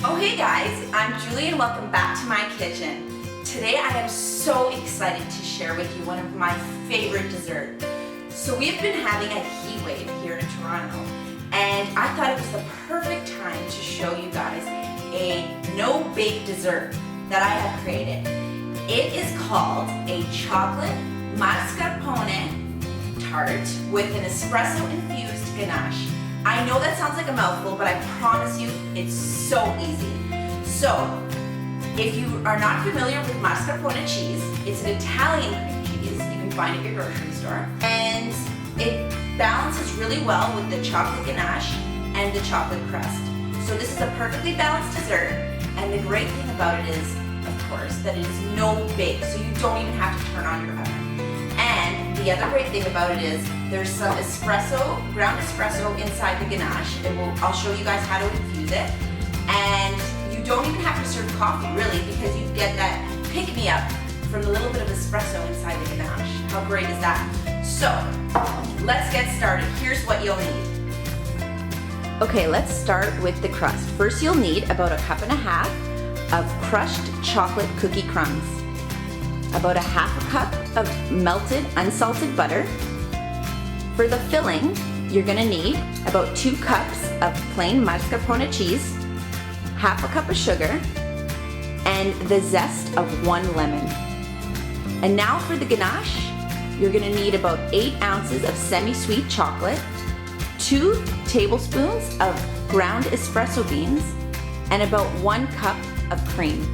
Oh hey guys, I'm Julie and welcome back to my kitchen. Today I am so excited to share with you one of my favorite desserts. So we have been having a heat wave here in Toronto and I thought it was the perfect time to show you guys a no-bake dessert that I have created. It is called a chocolate mascarpone tart with an espresso infused ganache. I know that sounds like a mouthful, but I promise you it's so easy. So, if you are not familiar with mascarpone cheese, it's an Italian cream cheese you can find at your grocery store. And it balances really well with the chocolate ganache and the chocolate crust. So this is a perfectly balanced dessert. And the great thing about it is, of course, that it is no bake, so you don't even have to turn on your oven. And the other great thing about it is there's some ground espresso inside the ganache. I'll show you guys how to infuse it. And you don't even have to serve coffee really, because you get that pick-me-up from the little bit of espresso inside the ganache. How great is that? So let's get started. Here's what you'll need. Okay, let's start with the crust. First you'll need about 1.5 cups of crushed chocolate cookie crumbs, about 1/2 cup of melted unsalted butter. For the filling, you're gonna need about 2 cups of plain mascarpone cheese, 1/2 cup of sugar, and the zest of 1 lemon. And now for the ganache, you're gonna need about 8 ounces of semi-sweet chocolate, 2 tablespoons of ground espresso beans, and about 1 cup of cream.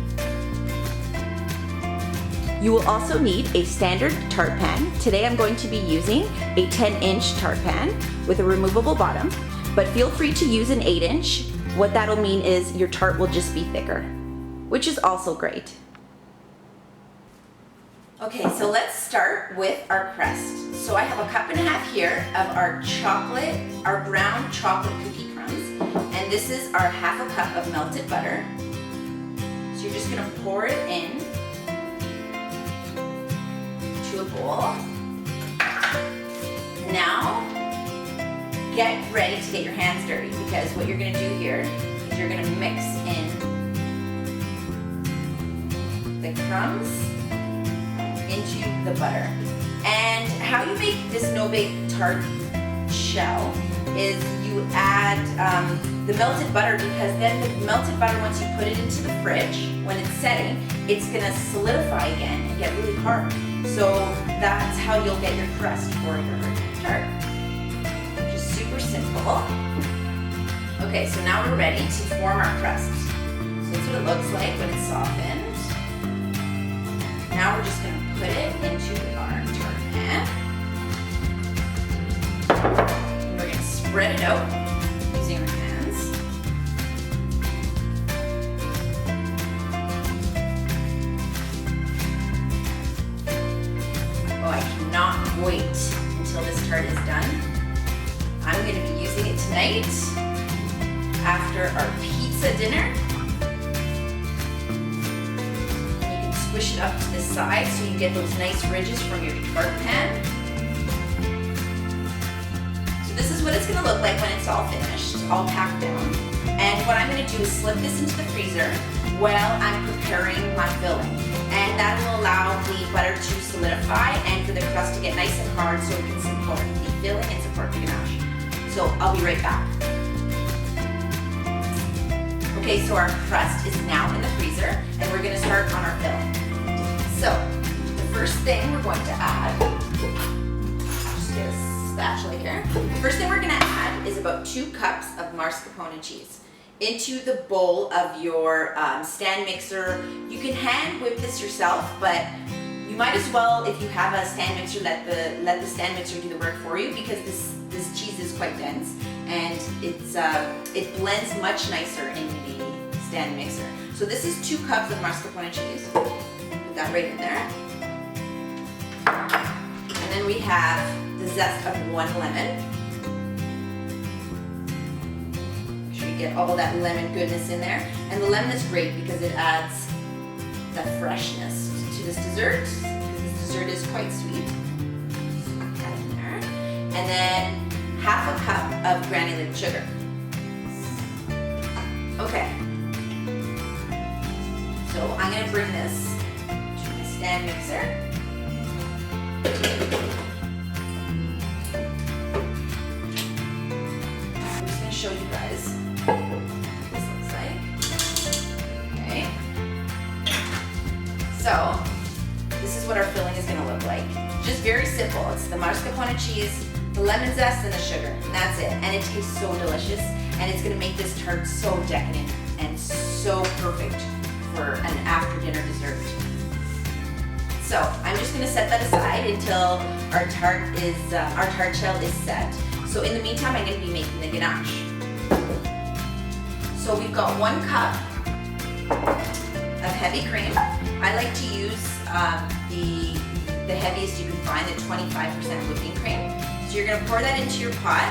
You will also need a standard tart pan. Today I'm going to be using a 10-inch tart pan with a removable bottom, but feel free to use an 8-inch. What that'll mean is your tart will just be thicker, which is also great. Okay, so let's start with our crust. So I have 1.5 cups here of our brown chocolate cookie crumbs, and this is our 1/2 cup of melted butter. So you're just gonna pour it in to a bowl. Now, get ready to get your hands dirty, because what you're gonna do here is you're gonna mix in the crumbs into the butter. And how you make this no-bake tart shell is you add the melted butter, because then the melted butter, once you put it into the fridge, when it's setting, it's gonna solidify again and get really hard. So that's how you'll get your crust for your tart. Just super simple. Okay, so now we're ready to form our crust. So that's what it looks like when it's softened. Now we're just gonna put it into our tart pan. And we're gonna spread it out using our hands. Oh, I cannot wait until this tart is done. I'm gonna be using it tonight after our pizza dinner. Squish it up to the side so you get those nice ridges from your tart pan. So this is what it's going to look like when it's all finished, all packed down. And what I'm going to do is slip this into the freezer while I'm preparing my filling. And that will allow the butter to solidify and for the crust to get nice and hard so it can support the filling and support the ganache. So I'll be right back. Okay, so our crust is now in the freezer and we're going to start on our filling. So, the first thing we're going to add, just get a spatula here. The first thing we're going to add is about 2 cups of mascarpone cheese into the bowl of your stand mixer. You can hand whip this yourself, but you might as well, if you have a stand mixer, let the stand mixer do the work for you, because this cheese is quite dense and it blends much nicer in the stand mixer. So this is 2 cups of mascarpone cheese. That right in there. And then we have the zest of 1 lemon. Make sure you get all that lemon goodness in there. And the lemon is great because it adds the freshness to this dessert, because this dessert is quite sweet. So put that in there. And then 1/2 cup of granulated sugar. Okay, So I'm gonna bring this to my stand mixer. I'm just gonna show you guys what this looks like. Okay. So this is what our filling is gonna look like. Just very simple. It's the mascarpone cheese, the lemon zest, and the sugar, and that's it. And it tastes so delicious, and it's gonna make this tart so decadent and so perfect for an after dinner dessert. So I'm just gonna set that aside until our tart shell is set. So in the meantime, I'm gonna be making the ganache. So we've got 1 cup of heavy cream. I like to use the heaviest you can find, the 25% whipping cream. So you're gonna pour that into your pot.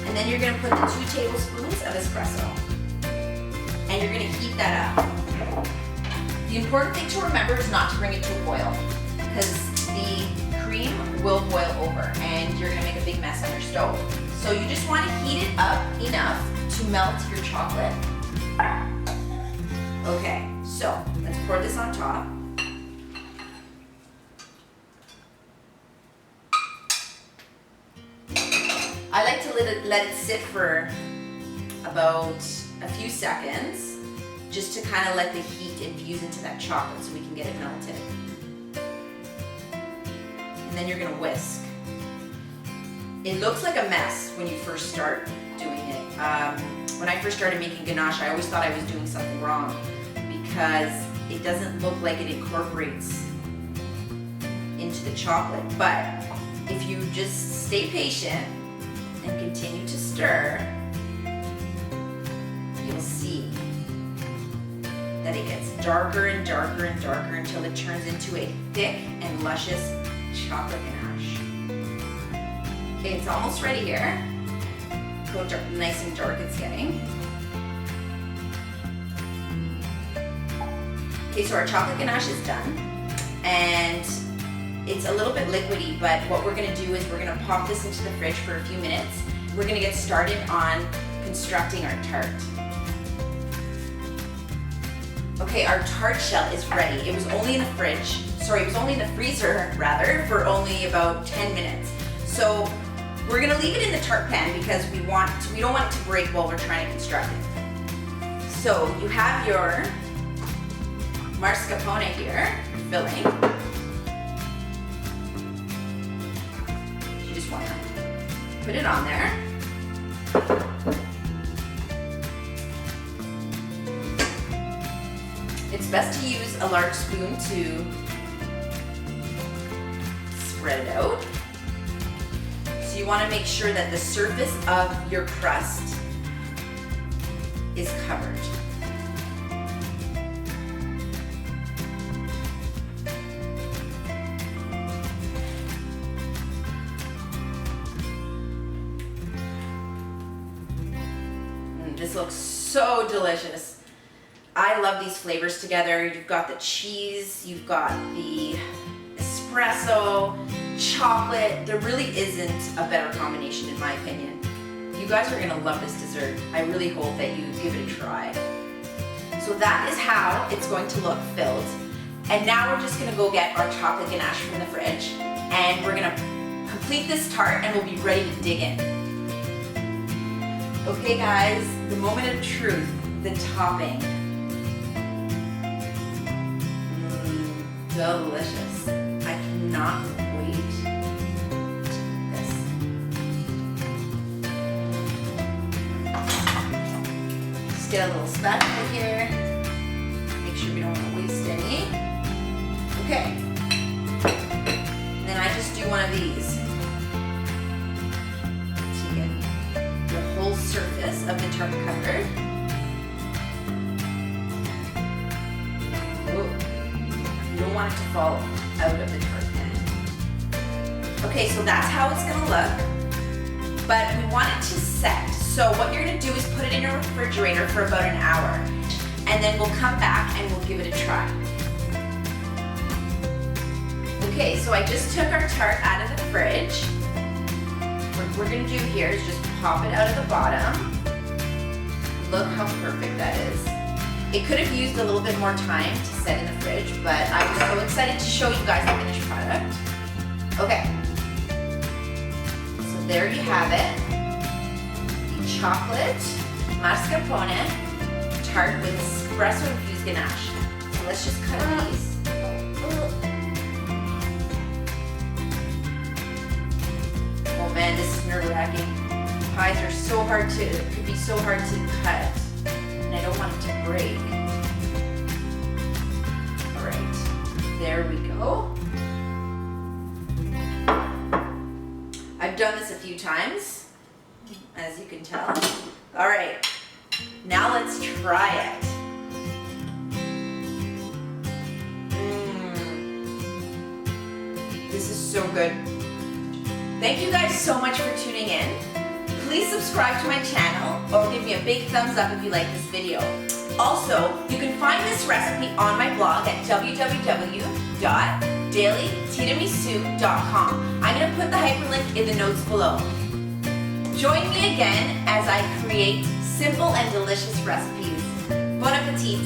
And then you're gonna put the 2 tablespoons of espresso. And you're gonna heat that up. The important thing to remember is not to bring it to a boil, because the cream will boil over and you're gonna make a big mess on your stove. So you just wanna heat it up enough to melt your chocolate. Okay, so let's pour this on top. I like to let it sit for about a few seconds, just to kind of let the heat infuse into that chocolate so we can get it melted. And then you're gonna whisk. It looks like a mess when you first start doing it. When I first started making ganache, I always thought I was doing something wrong because it doesn't look like it incorporates into the chocolate. But if you just stay patient and continue to stir, you'll see that it gets darker and darker and darker until it turns into a thick and luscious chocolate ganache. Okay, it's almost ready here. Look how nice and dark it's getting. Okay, so our chocolate ganache is done, and it's a little bit liquidy, but what we're gonna do is we're gonna pop this into the fridge for a few minutes. We're gonna get started on constructing our tart. Okay, our tart shell is ready. It was only in the freezer rather, for only about 10 minutes. So we're gonna leave it in the tart pan because we don't want it to break while we're trying to construct it. So you have your mascarpone here, filling. You just wanna put it on there. It's best to use a large spoon to spread it out. So you want to make sure that the surface of your crust is covered. This looks so delicious. I love these flavors together. You've got the cheese, you've got the espresso, chocolate. There really isn't a better combination in my opinion. You guys are gonna love this dessert. I really hope that you give it a try. So that is how it's going to look filled. And now we're just gonna go get our chocolate ganache from the fridge, and we're gonna complete this tart and we'll be ready to dig in. Okay guys, the moment of truth, the topping. Delicious. I cannot wait to eat this. Just get a little spatula here. Make sure we don't want to waste any. Okay. And then I just do one of these to get the whole surface of the tart covered. You don't want it to fall out of the tart pan. Okay, so that's how it's gonna look, but we want it to set. So what you're gonna do is put it in your refrigerator for about an hour, and then we'll come back and we'll give it a try. Okay, so I just took our tart out of the fridge. What we're gonna do here is just pop it out of the bottom, Look how perfect that is. It could have used a little bit more time to set in the fridge, but I was so excited to show you guys the finished product. Okay, so there you have it. The chocolate mascarpone tart with espresso infused ganache. So let's just cut a piece. Oh man, this is nerve-wracking. Pies are so hard to, could be so hard to cut. And I don't want it to break. All right, there we go. I've done this a few times, as you can tell. All right, now let's try it. This is so good. Thank you guys so much for tuning in. Please subscribe to my channel or give me a big thumbs up if you like this video. Also, you can find this recipe on my blog at www.dailytiramisu.com. I'm going to put the hyperlink in the notes below. Join me again as I create simple and delicious recipes. Bon appetit!